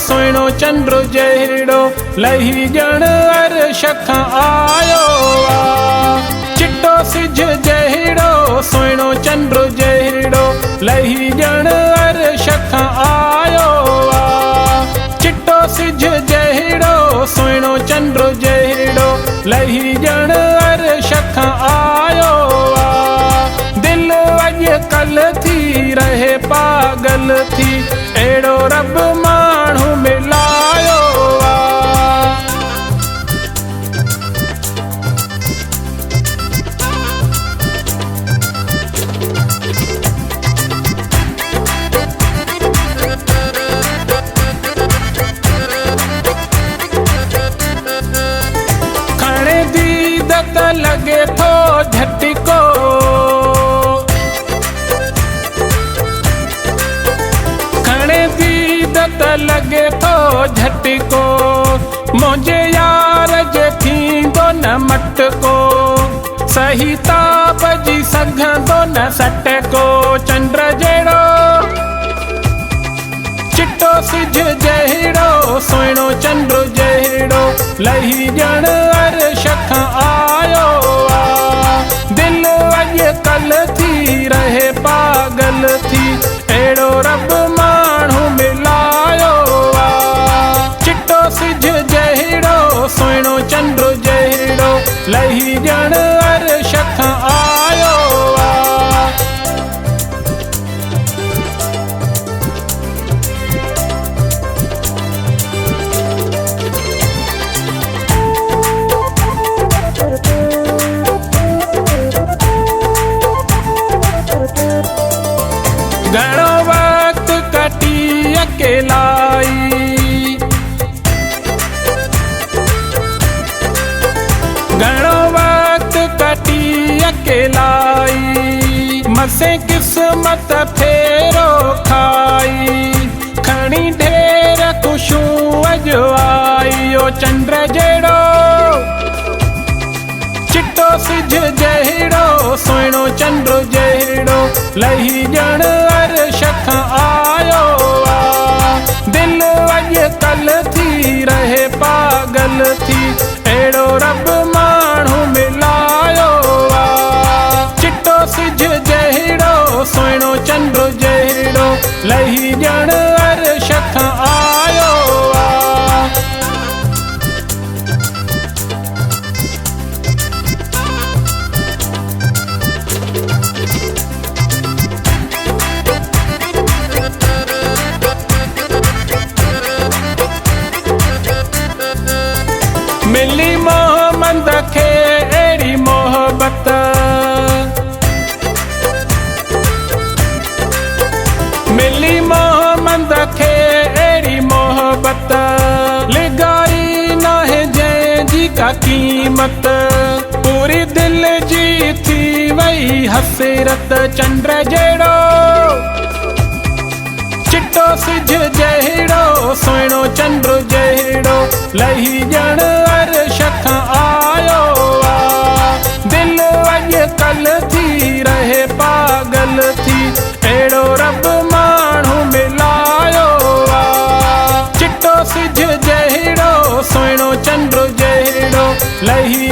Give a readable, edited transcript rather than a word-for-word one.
सुहिणो चंद्र जहिड़ो लही ॼण अर्श खां आयो आहे। चिट्टो सिज जहिड़ो सुहिणो चंद्र जहिड़ो लही ॼण अर्श खां आयो आहे। चिट्टो सिज जहिड़ो सुहिणो चंद्र जहिड़ो लही ॼण अर्श खां आयो आहे। दिल अॼुकल्ह थी रहे पागल थी अहिड़ो रब माण्हू मिलायो आहे। खणे दीद त लॻे थो झटिको, खणे दीद त लॻे थो झटिको, मुंहिंजे यार जे थींदो न मटको, सही ताप जी सघंदो न सटको। चंद्र जहिड़ो चिट्टो सिज जहिड़ो सुहिणो चंद्र जहिड़ो लही ॼण अर्श खां आयो आहे। दिल अॼुकल्ह थी रहे पागल थी अहिड़ो रब माण्हू मिलायो आहे। चिट्टो सिज जहिड़ो सुहिणो चंद्र जहिड़ो लही ॼण अर्श खां आयो आहे। घणो वक्त कटी अकेलाई, घणो वक्त कटी अकेलाई, मसे किस्मत फेरो खाई, खणी ढेर ख़ुशियूं अॼु आई। ओ चंद्र जहिड़ो चिट्टो सिज जहिड़ो सुहिणो चंद्र जहिड़ो लही ॼण अर्श खां आयो आहे। दिल अॼुकल्ह थी रहे पागल थी अहिड़ो रब माण्हू मिलायो आहे। चिट्टो सिज जहिड़ो सुहिणो चंद्र जहिड़ो लही ॼण अर्श खां आयो आहे। मिली मोहम्मद खे अहिड़ी मोहबत, मिली मोहम्मद खे अहिड़ी मोहबत, लिगाई नाहे जंहिंजी का क़ीमत, पूरी दिल जी थी वई हसरत। चंद्र जहिड़ो चिट्टो सिज जहिड़ो सुहिणो चंद्र जहिड़ो लही ॼण अर्श खां आयो आहे। दिल अॼुकल्ह थी रहे पागल थी अहिड़ो रब माण्हू मिलायो आहे। चिट्टो सिज जहिड़ो सुहिणो चंद्र जहिड़ो लही